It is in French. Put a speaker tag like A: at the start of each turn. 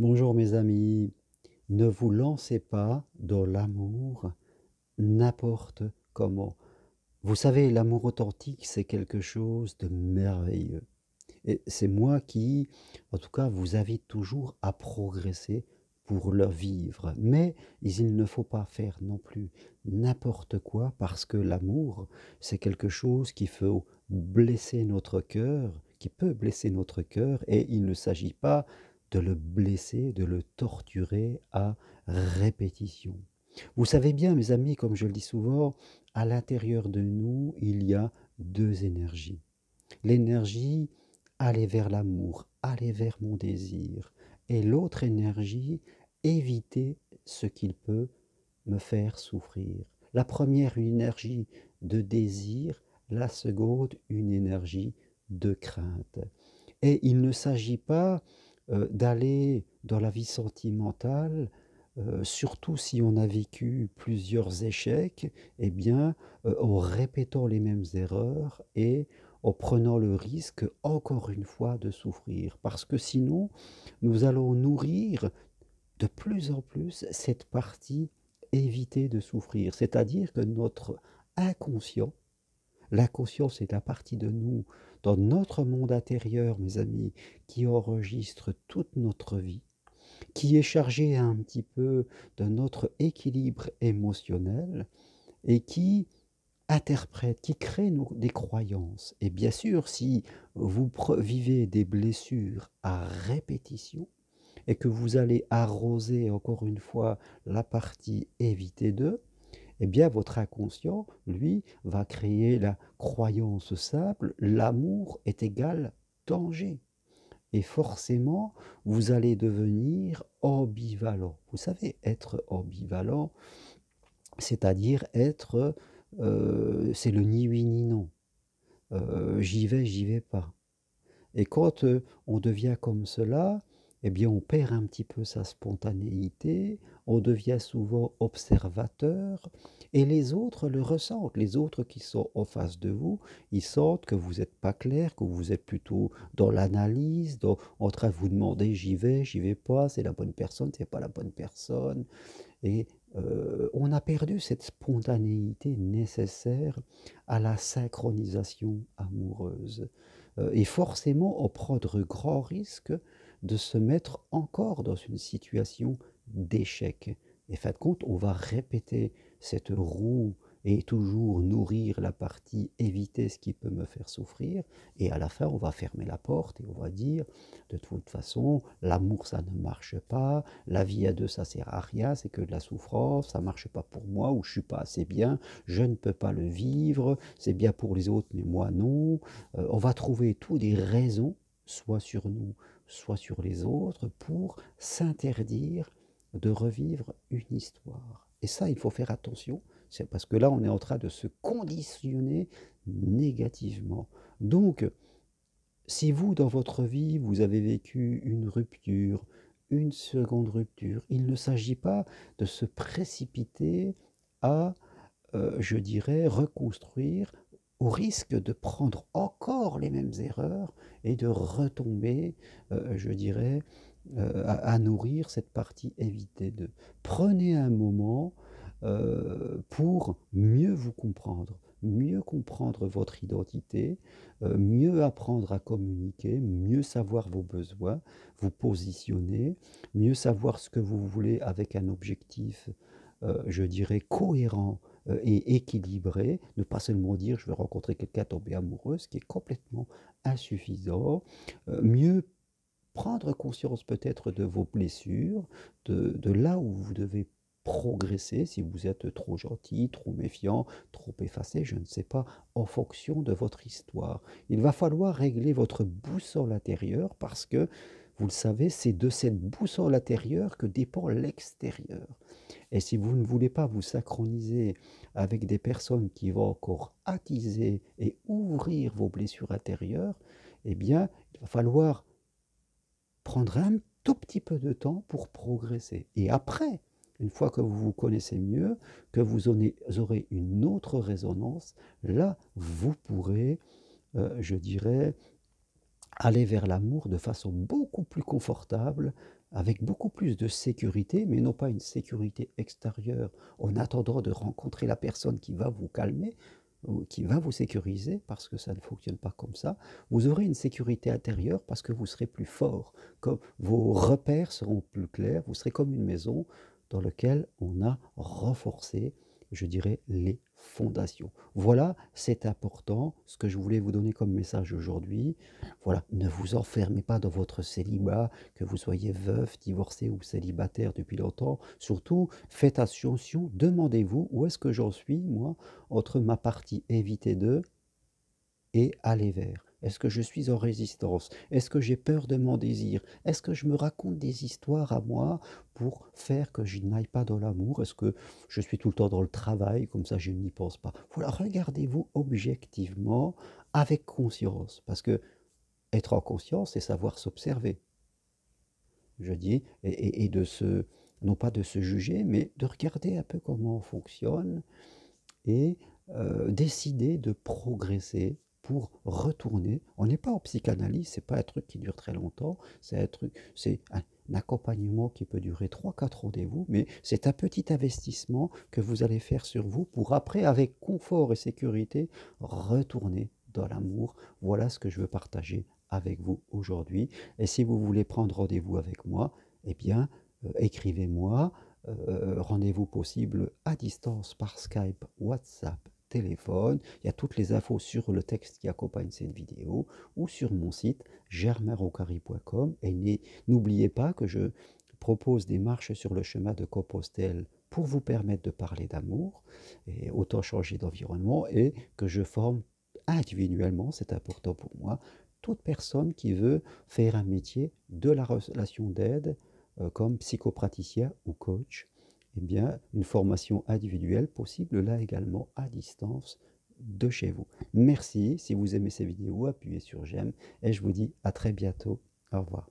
A: Bonjour mes amis, ne vous lancez pas dans l'amour n'importe comment. Vous savez, l'amour authentique, c'est quelque chose de merveilleux. Et c'est moi qui, en tout cas, vous invite toujours à progresser pour le vivre. Mais il ne faut pas faire non plus n'importe quoi parce que l'amour, c'est quelque chose qui peut blesser notre cœur, et il ne s'agit pas de le blesser, de le torturer à répétition. Vous savez bien, mes amis, comme je le dis souvent, à l'intérieur de nous, il y a deux énergies. L'énergie, aller vers l'amour, aller vers mon désir. Et l'autre énergie, éviter ce qu'il peut me faire souffrir. La première, une énergie de désir, la seconde, une énergie de crainte. Et il ne s'agit pas d'aller dans la vie sentimentale, surtout si on a vécu plusieurs échecs, eh bien, en répétant les mêmes erreurs et en prenant le risque, encore une fois, de souffrir. Parce que sinon, nous allons nourrir de plus en plus cette partie éviter de souffrir. C'est-à-dire que notre inconscient, l'inconscient, c'est la partie de nous, dans notre monde intérieur, mes amis, qui enregistre toute notre vie, qui est chargé un petit peu de notre équilibre émotionnel et qui interprète, qui crée des croyances. Et bien sûr, si vous vivez des blessures à répétition et que vous allez arroser encore une fois la partie éviter d'eux, eh bien votre inconscient, lui, va créer la croyance simple, l'amour est égal danger. Et forcément, vous allez devenir ambivalent. Vous savez, être ambivalent, c'est-à-dire être, c'est le ni oui ni non. J'y vais pas. Et quand on devient comme cela, eh bien, on perd un petit peu sa spontanéité, on devient souvent observateur, et les autres le ressentent. Les autres qui sont en face de vous, ils sentent que vous n'êtes pas clair, que vous êtes plutôt dans l'analyse, en train de vous demander j'y vais pas, c'est la bonne personne, c'est pas la bonne personne. Et on a perdu cette spontanéité nécessaire à la synchronisation amoureuse. Et forcément, on prend de grands risques de se mettre encore dans une situation d'échec. Et fin de compte, on va répéter cette roue et toujours nourrir la partie éviter ce qui peut me faire souffrir. Et à la fin, on va fermer la porte et on va dire, de toute façon, l'amour, ça ne marche pas, la vie à deux, ça sert à rien, c'est que de la souffrance, ça marche pas pour moi, ou je suis pas assez bien, je ne peux pas le vivre, c'est bien pour les autres, mais moi non. On va trouver toutes des raisons, soit sur nous, soit sur les autres, pour s'interdire de revivre une histoire. Et ça, il faut faire attention, c'est parce que là, on est en train de se conditionner négativement. Donc, si vous, dans votre vie, vous avez vécu une rupture, une seconde rupture, il ne s'agit pas de se précipiter à, je dirais, reconstruire au risque de prendre encore les mêmes erreurs et de retomber, je dirais, à nourrir cette partie évitée de. Prenez un moment pour mieux comprendre votre identité, mieux apprendre à communiquer, mieux savoir vos besoins, vous positionner, mieux savoir ce que vous voulez avec un objectif, je dirais, cohérent et équilibré, ne pas seulement dire je vais rencontrer quelqu'un, tomber amoureux, ce qui est complètement insuffisant, mieux prendre conscience peut-être de vos blessures, de là où vous devez progresser, si vous êtes trop gentil, trop méfiant, trop effacé, je ne sais pas, en fonction de votre histoire. Il va falloir régler votre boussole intérieure parce que, vous le savez, c'est de cette boussole intérieure que dépend l'extérieur. Et si vous ne voulez pas vous synchroniser avec des personnes qui vont encore attiser et ouvrir vos blessures intérieures, eh bien, il va falloir prendre un tout petit peu de temps pour progresser. Et après, une fois que vous vous connaissez mieux, que vous aurez une autre résonance, là, vous pourrez, je dirais, aller vers l'amour de façon beaucoup plus confortable avec beaucoup plus de sécurité, mais non pas une sécurité extérieure, en attendant de rencontrer la personne qui va vous calmer, ou qui va vous sécuriser, parce que ça ne fonctionne pas comme ça. Vous aurez une sécurité intérieure parce que vous serez plus fort, comme vos repères seront plus clairs, vous serez comme une maison dans laquelle on a renforcé, je dirais, les fondations. Voilà, c'est important, ce que je voulais vous donner comme message aujourd'hui. Voilà, ne vous enfermez pas dans votre célibat, que vous soyez veuf, divorcé ou célibataire depuis longtemps. Surtout, faites attention, demandez-vous où est-ce que j'en suis, moi, entre ma partie éviter de et aller vers. Est-ce que je suis en résistance? Est-ce que j'ai peur de mon désir? Est-ce que je me raconte des histoires à moi pour faire que je n'aille pas dans l'amour? Est-ce que je suis tout le temps dans le travail, comme ça je n'y pense pas? Voilà, regardez-vous objectivement, avec conscience, parce que être en conscience, c'est savoir s'observer, je dis, et de se, non pas de se juger, mais de regarder un peu comment on fonctionne et décider de progresser pour retourner. On n'est pas en psychanalyse, c'est pas un truc qui dure très longtemps, c'est un accompagnement qui peut durer 3 4 rendez-vous, mais c'est un petit investissement que vous allez faire sur vous pour après, avec confort et sécurité, retourner dans l'amour. Voilà ce que je veux partager avec vous aujourd'hui. Et si vous voulez prendre rendez-vous avec moi, eh bien, écrivez-moi. Rendez-vous possible à distance par Skype, WhatsApp, téléphone. Il y a toutes les infos sur le texte qui accompagne cette vidéo ou sur mon site germainrocari.com. Et n'oubliez pas que je propose des marches sur le chemin de Compostelle pour vous permettre de parler d'amour et autant changer d'environnement, et que je forme individuellement, c'est important pour moi, toute personne qui veut faire un métier de la relation d'aide, comme psychopraticien ou coach. Eh bien, une formation individuelle possible là également à distance de chez vous. Merci, si vous aimez ces vidéos, appuyez sur j'aime et je vous dis à très bientôt. Au revoir.